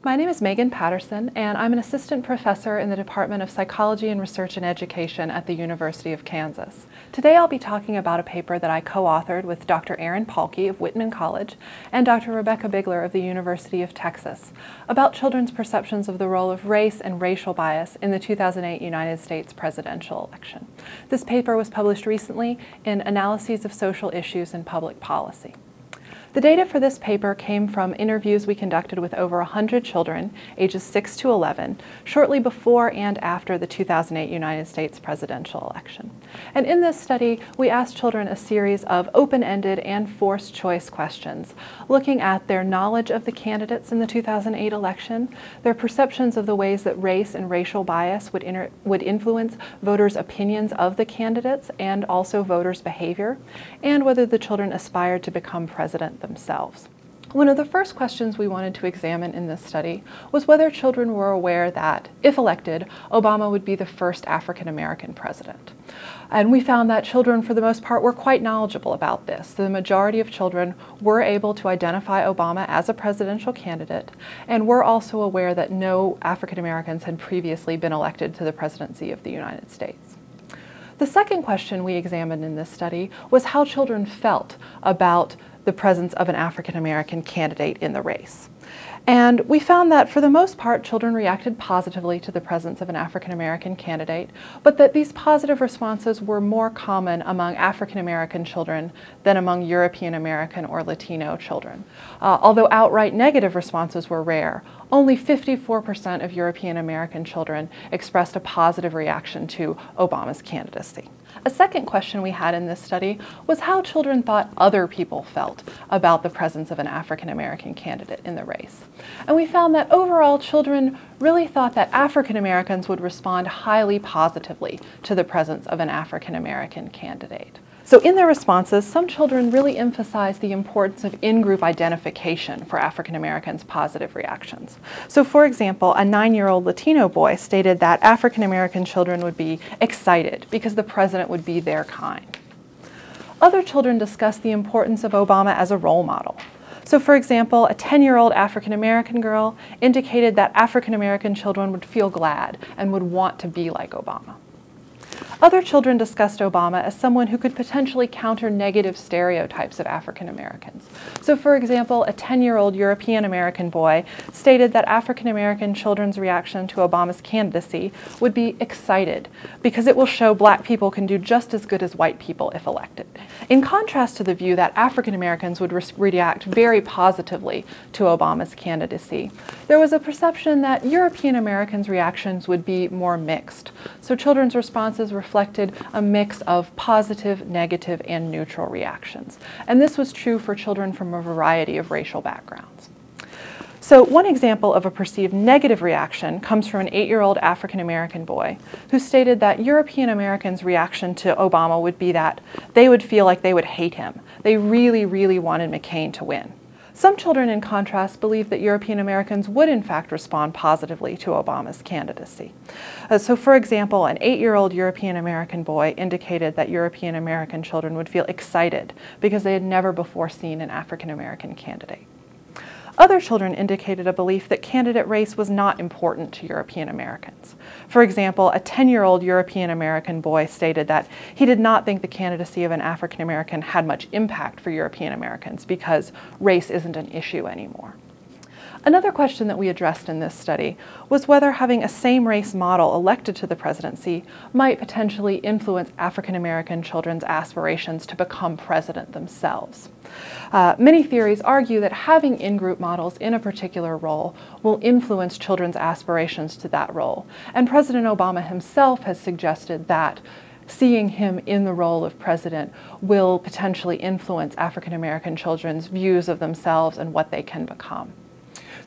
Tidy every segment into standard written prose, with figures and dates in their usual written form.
My name is Meagan Patterson, and I'm an assistant professor in the Department of Psychology and Research and Education at the University of Kansas. Today I'll be talking about a paper that I co-authored with Dr. Aaron Pahlke of Whitman College and Dr. Rebecca Bigler of the University of Texas about children's perceptions of the role of race and racial bias in the 2008 United States presidential election. This paper was published recently in Analyses of Social Issues in Public Policy. The data for this paper came from interviews we conducted with over 100 children, ages 6 to 11, shortly before and after the 2008 United States presidential election. And in this study, we asked children a series of open-ended and forced choice questions, looking at their knowledge of the candidates in the 2008 election, their perceptions of the ways that race and racial bias would influence voters' opinions of the candidates and also voters' behavior, and whether the children aspired to become president themselves. One of the first questions we wanted to examine in this study was whether children were aware that, if elected, Obama would be the first African American president. And we found that children, for the most part, were quite knowledgeable about this. The majority of children were able to identify Obama as a presidential candidate and were also aware that no African Americans had previously been elected to the presidency of the United States. The second question we examined in this study was how children felt about the presence of an African American candidate in the race. And we found that for the most part, children reacted positively to the presence of an African American candidate, but that these positive responses were more common among African American children than among European American or Latino children. Although outright negative responses were rare, only 54% of European American children expressed a positive reaction to Obama's candidacy. A second question we had in this study was how children thought other people felt about the presence of an African American candidate in the race. And we found that overall children really thought that African Americans would respond highly positively to the presence of an African American candidate. So in their responses, some children really emphasized the importance of in-group identification for African Americans' positive reactions. So for example, a 9-year-old Latino boy stated that African American children would be excited because the president would be their kind. Other children discussed the importance of Obama as a role model. So for example, a 10-year-old African American girl indicated that African American children would feel glad and would want to be like Obama. Other children discussed Obama as someone who could potentially counter negative stereotypes of African Americans. So for example, a 10-year-old European American boy stated that African American children's reaction to Obama's candidacy would be excited because it will show black people can do just as good as white people if elected. In contrast to the view that African Americans would react very positively to Obama's candidacy, there was a perception that European Americans' reactions would be more mixed. So children's responses reflected a mix of positive, negative, and neutral reactions. And this was true for children from a variety of racial backgrounds. So one example of a perceived negative reaction comes from an 8-year-old African American boy who stated that European Americans' reaction to Obama would be that they would feel like they would hate him. They really, really wanted McCain to win. Some children, in contrast, believed that European Americans would in fact respond positively to Obama's candidacy. So for example, an 8-year-old European American boy indicated that European American children would feel excited because they had never before seen an African American candidate. Other children indicated a belief that candidate race was not important to European Americans. For example, a 10-year-old European American boy stated that he did not think the candidacy of an African American had much impact for European Americans because race isn't an issue anymore. Another question that we addressed in this study was whether having a same-race model elected to the presidency might potentially influence African American children's aspirations to become president themselves. Many theories argue that having in-group models in a particular role will influence children's aspirations to that role. And President Obama himself has suggested that seeing him in the role of president will potentially influence African American children's views of themselves and what they can become.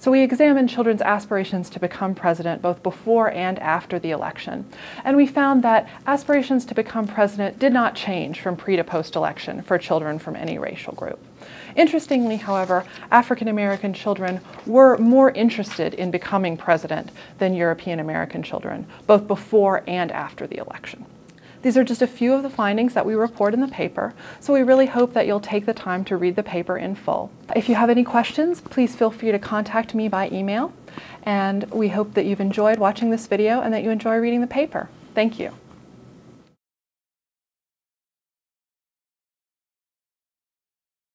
So we examined children's aspirations to become president both before and after the election. And we found that aspirations to become president did not change from pre to post-election for children from any racial group. Interestingly, however, African American children were more interested in becoming president than European American children, both before and after the election. These are just a few of the findings that we report in the paper, so we really hope that you'll take the time to read the paper in full. If you have any questions, please feel free to contact me by email, and we hope that you've enjoyed watching this video and that you enjoy reading the paper. Thank you.